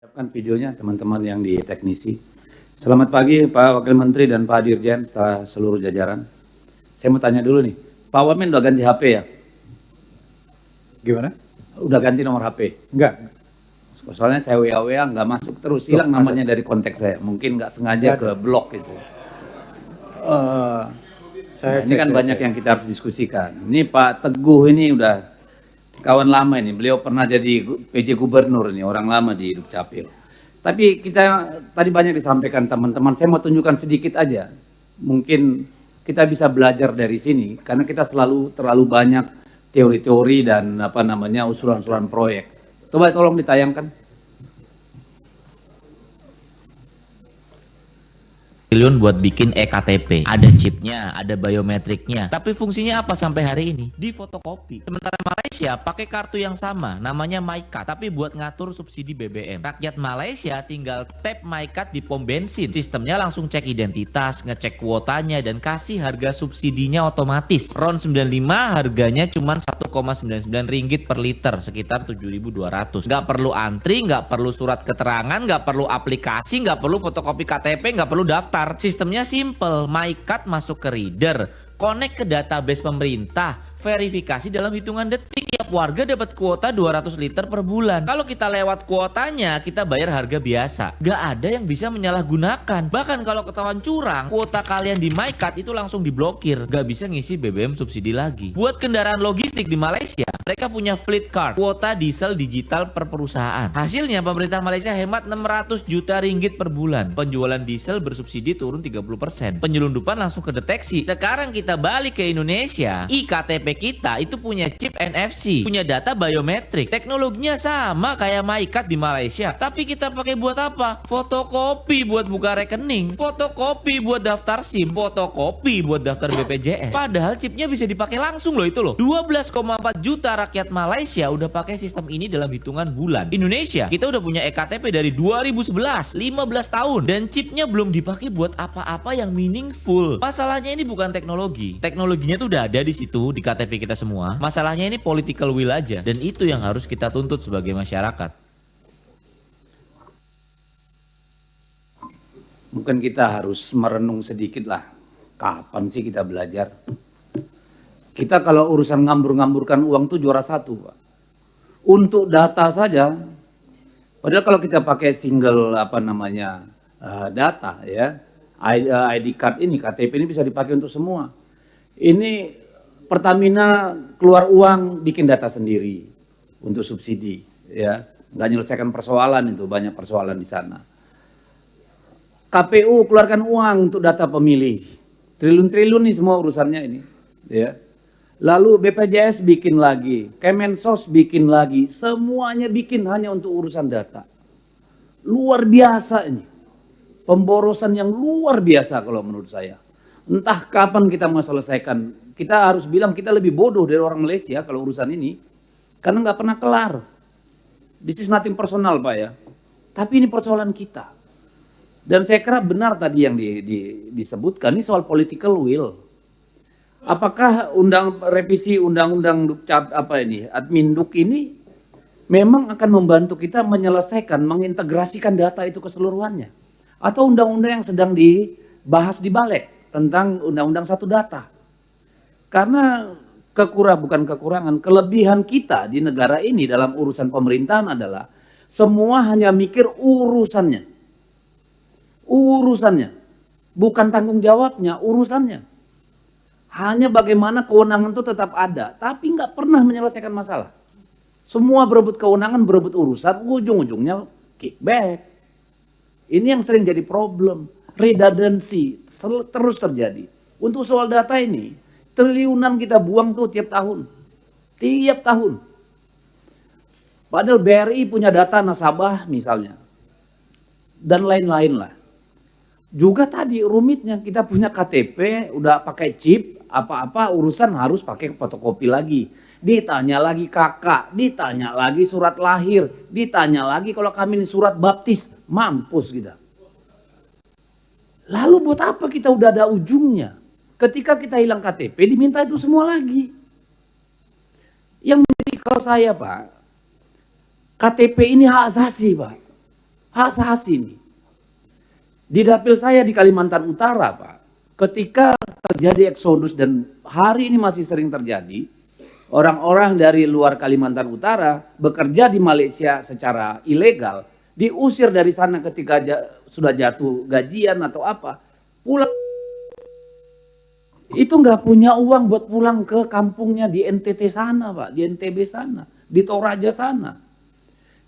Kan videonya teman-teman yang di teknisi. Selamat pagi Pak Wakil Menteri dan Pak Dirjen setelah seluruh jajaran. Saya mau tanya dulu nih, Pak Wamen udah ganti HP ya? Gimana? Udah ganti nomor HP? Enggak. Soalnya saya WA nggak masuk terus, hilang namanya dari konteks saya. Mungkin nggak sengaja ke blok gitu. Ini kan banyak yang kita harus diskusikan. Ini Pak Teguh ini udah kawan lama ini, beliau pernah jadi PJ Gubernur ini, orang lama di Dukcapil. Tapi kita tadi banyak disampaikan teman-teman, saya mau tunjukkan sedikit aja. Mungkin kita bisa belajar dari sini, karena kita selalu terlalu banyak teori-teori dan usulan-usulan proyek. Coba tolong ditayangkan. Triliun buat bikin eKTP, ada chipnya, ada biometriknya, tapi fungsinya apa sampai hari ini? Di fotokopi. Sementara Malaysia pakai kartu yang sama, namanya MyCard, tapi buat ngatur subsidi BBM. Rakyat Malaysia tinggal tap MyCard di pom bensin, sistemnya langsung cek identitas, ngecek kuotanya, dan kasih harga subsidinya otomatis. RON 95 harganya cuma 1,99 ringgit per liter, sekitar 7.200. Nggak perlu antri, nggak perlu surat keterangan, nggak perlu aplikasi, nggak perlu fotokopi KTP, nggak perlu daftar. Sistemnya simple, MyCard masuk ke reader, connect ke database pemerintah, verifikasi dalam hitungan detik. Tiap warga dapat kuota 200 liter per bulan. Kalau kita lewat kuotanya, kita bayar harga biasa. Gak ada yang bisa menyalahgunakan. Bahkan kalau ketahuan curang, kuota kalian di MyCard itu langsung diblokir. Gak bisa ngisi BBM subsidi lagi. Buat kendaraan logistik di Malaysia, mereka punya fleet card, kuota diesel digital per perusahaan. Hasilnya pemerintah Malaysia hemat 600 juta ringgit per bulan. Penjualan diesel bersubsidi turun 30%. Penyelundupan langsung kedeteksi. Sekarang kita balik ke Indonesia, iKTP kita itu punya chip NFC, punya data biometrik. Teknologinya sama kayak MyCard di Malaysia, tapi kita pakai buat apa? Fotokopi buat buka rekening, fotokopi buat daftar SIM, fotokopi buat daftar BPJS. Padahal chipnya bisa dipakai langsung loh itu loh. 12,4 juta rakyat Malaysia udah pakai sistem ini dalam hitungan bulan. Indonesia, kita udah punya eKTP dari 2011, 15 tahun, dan chipnya belum dipakai buat apa-apa yang meaningful. Masalahnya ini bukan teknologi. Teknologinya tuh udah ada di situ di KTP kita semua. Masalahnya ini political will aja, dan itu yang harus kita tuntut sebagai masyarakat. Mungkin kita harus merenung sedikit lah. Kapan sih kita belajar? Kita kalau urusan ngambur-ngamburkan uang tuh juara satu, Pak. Untuk data saja, padahal kalau kita pakai single data ya, ID card ini, KTP ini bisa dipakai untuk semua. Ini Pertamina keluar uang bikin data sendiri untuk subsidi, ya, nggak menyelesaikan persoalan itu, banyak persoalan di sana. KPU keluarkan uang untuk data pemilih, triliun-triliun nih semua urusannya ini, ya. Lalu BPJS bikin lagi, Kemensos bikin lagi, semuanya bikin hanya untuk urusan data. Luar biasa ini, pemborosan yang luar biasa kalau menurut saya. Entah kapan kita mau selesaikan. Kita harus bilang kita lebih bodoh dari orang Malaysia kalau urusan ini. Karena nggak pernah kelar. This is nothing personal Pak ya. Tapi ini persoalan kita. Dan saya kira benar tadi yang disebutkan, ini soal political will. Apakah revisi undang-undang Adminduk ini memang akan membantu kita menyelesaikan, mengintegrasikan data itu keseluruhannya? Atau undang-undang yang sedang dibahas di Balek tentang undang-undang satu data? Karena kelebihan kita di negara ini dalam urusan pemerintahan adalah semua hanya mikir urusannya. Urusannya. Bukan tanggung jawabnya, urusannya. Hanya bagaimana kewenangan itu tetap ada, tapi nggak pernah menyelesaikan masalah. Semua berebut kewenangan, berebut urusan, ujung-ujungnya kickback. Ini yang sering jadi problem. Redundancy terus terjadi. Untuk soal data ini, triliunan kita buang tuh tiap tahun. Tiap tahun. Padahal BRI punya data nasabah misalnya. Dan lain-lain lah. Juga tadi rumitnya kita punya KTP, udah pakai chip, apa-apa urusan harus pakai fotokopi lagi. Ditanya lagi kakak, ditanya lagi surat lahir, ditanya lagi kalau kami ini surat baptis, mampus kita. Lalu buat apa kita udah ada ujungnya? Ketika kita hilang KTP diminta itu semua lagi. Yang menjadi kalau saya Pak, KTP ini hak asasi Pak. Hak asasi nih. Di dapil saya di Kalimantan Utara, Pak, ketika terjadi eksodus dan hari ini masih sering terjadi, orang-orang dari luar Kalimantan Utara bekerja di Malaysia secara ilegal, diusir dari sana ketika sudah jatuh gajian atau apa, pulang itu nggak punya uang buat pulang ke kampungnya di NTT sana, Pak, di NTB sana, di Toraja sana.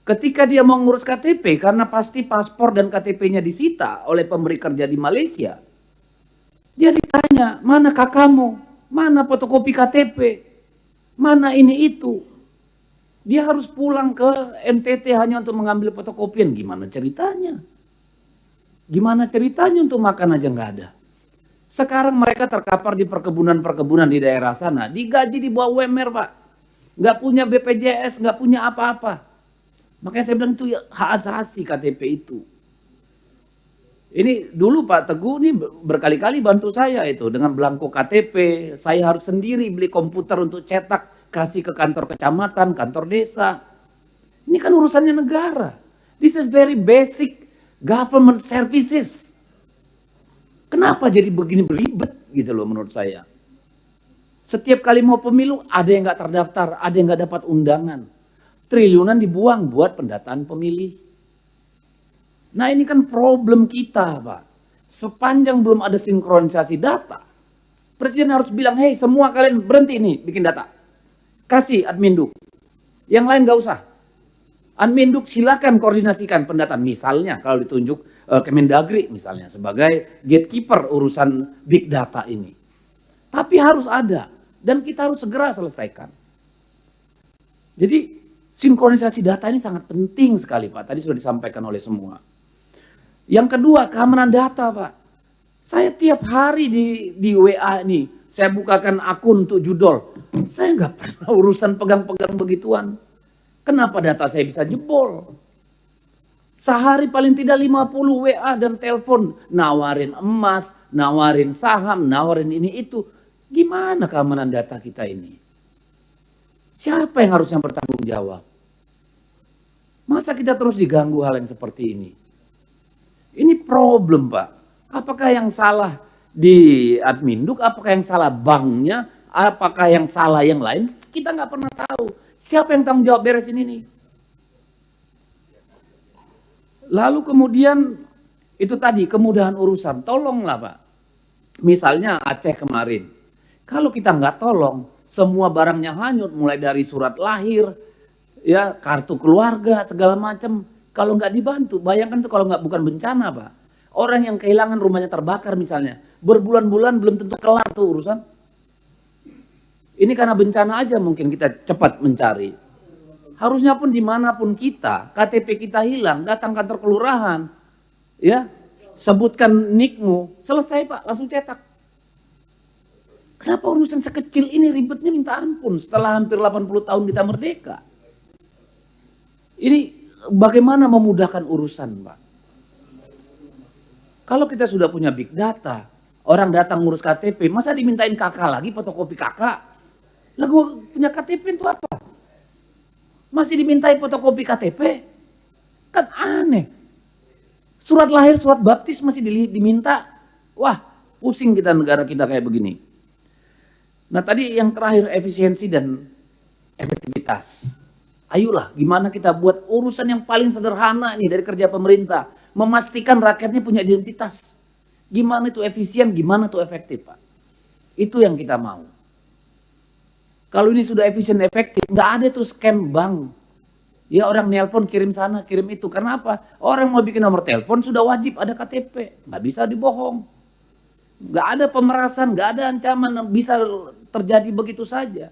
Ketika dia mau ngurus KTP, karena pasti paspor dan KTP-nya disita oleh pemberi kerja di Malaysia, dia ditanya, mana kakakmu, mana fotokopi KTP, mana ini itu. Dia harus pulang ke NTT hanya untuk mengambil fotokopian. Gimana ceritanya? Gimana ceritanya untuk makan aja nggak ada. Sekarang mereka terkapar di perkebunan-perkebunan di daerah sana, digaji di bawah UMR, Pak. Nggak punya BPJS, nggak punya apa-apa. Makanya saya bilang itu hak asasi KTP itu. Ini dulu Pak Teguh ini berkali-kali bantu saya itu dengan belangko KTP. Saya harus sendiri beli komputer untuk cetak, kasih ke kantor kecamatan, kantor desa. Ini kan urusannya negara. This is very basic government services. Kenapa jadi begini beribet gitu loh menurut saya. Setiap kali mau pemilu ada yang nggak terdaftar, ada yang nggak dapat undangan. Triliunan dibuang buat pendataan pemilih. Nah ini kan problem kita, Pak. Sepanjang belum ada sinkronisasi data, Presiden harus bilang, hei semua kalian berhenti nih bikin data. Kasih Adminduk. Yang lain nggak usah. Adminduk silakan koordinasikan pendataan. Misalnya kalau ditunjuk Kemendagri misalnya sebagai gatekeeper urusan big data ini. Tapi harus ada. Dan kita harus segera selesaikan. Jadi sinkronisasi data ini sangat penting sekali Pak. Tadi sudah disampaikan oleh semua. Yang kedua keamanan data Pak. Saya tiap hari di WA nih. Saya bukakan akun untuk judol. Saya nggak pernah urusan pegang-pegang begituan. Kenapa data saya bisa jebol? Sehari paling tidak 50 WA dan telepon. Nawarin emas, nawarin saham, nawarin ini itu. Gimana keamanan data kita ini? Siapa yang harusnya bertanggung jawab? Masa kita terus diganggu hal yang seperti ini? Ini problem Pak. Apakah yang salah di Adminduk? Apakah yang salah banknya? Apakah yang salah yang lain? Kita nggak pernah tahu. Siapa yang tanggung jawab beresin ini? Lalu kemudian itu tadi kemudahan urusan. Tolonglah Pak. Misalnya Aceh kemarin. Kalau kita nggak tolong, semua barangnya hanyut. Mulai dari surat lahir, ya kartu keluarga, segala macam. Kalau nggak dibantu, bayangkan tuh kalau nggak bukan bencana Pak. Orang yang kehilangan rumahnya terbakar misalnya. Berbulan-bulan belum tentu kelar tuh urusan. Ini karena bencana aja mungkin kita cepat mencari. Harusnya pun dimanapun kita, KTP kita hilang, datang kantor kelurahan, ya sebutkan nikmu, selesai Pak, langsung cetak. Kenapa urusan sekecil ini ribetnya minta ampun setelah hampir 80 tahun kita merdeka? Ini bagaimana memudahkan urusan Pak? Kalau kita sudah punya big data, orang datang ngurus KTP, masa dimintain kakak lagi fotokopi kakak? Lah gua punya KTP itu apa? Masih dimintai fotokopi KTP? Kan aneh. Surat lahir, surat baptis masih diminta. Wah, pusing kita negara kita kayak begini. Nah tadi yang terakhir efisiensi dan efektivitas. Ayolah gimana kita buat urusan yang paling sederhana nih dari kerja pemerintah. Memastikan rakyatnya punya identitas. Gimana itu efisien, gimana itu efektif Pak. Itu yang kita mau. Kalau ini sudah efisien efektif, nggak ada tuh scam bank. Ya orang nelpon kirim sana, kirim itu. Karena apa? Orang mau bikin nomor telepon sudah wajib ada KTP. Nggak bisa dibohong. Nggak ada pemerasan, nggak ada ancaman. Bisa terjadi begitu saja.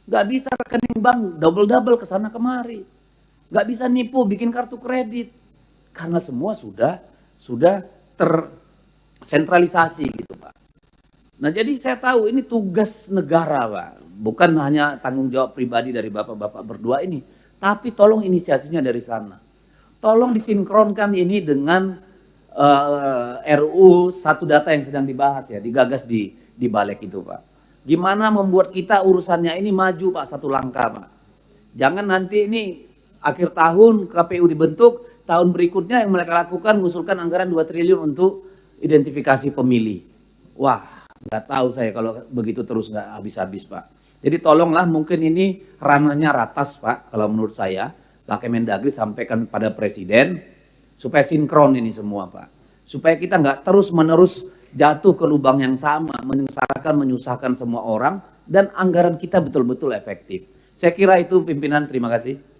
Nggak bisa rekening bank double-double ke sana kemari. Nggak bisa nipu, bikin kartu kredit. Karena semua sudah tersentralisasi gitu Pak. Nah jadi saya tahu ini tugas negara Pak. Bukan hanya tanggung jawab pribadi dari bapak-bapak berdua ini. Tapi tolong inisiasinya dari sana. Tolong disinkronkan ini dengan RUU satu data yang sedang dibahas ya. Digagas di balik itu Pak. Gimana membuat kita urusannya ini maju Pak satu langkah Pak. Jangan nanti ini akhir tahun KPU dibentuk. tahun berikutnya yang mereka lakukan mengusulkan anggaran 2 triliun untuk identifikasi pemilih. Wah, nggak tahu saya kalau begitu terus nggak habis-habis Pak. Jadi tolonglah, mungkin ini ranahnya ratas Pak, kalau menurut saya Pak Kemendagri sampaikan pada Presiden supaya sinkron ini semua Pak. Supaya kita nggak terus-menerus jatuh ke lubang yang sama, menyusahkan semua orang, dan anggaran kita betul-betul efektif. Saya kira itu pimpinan, terima kasih.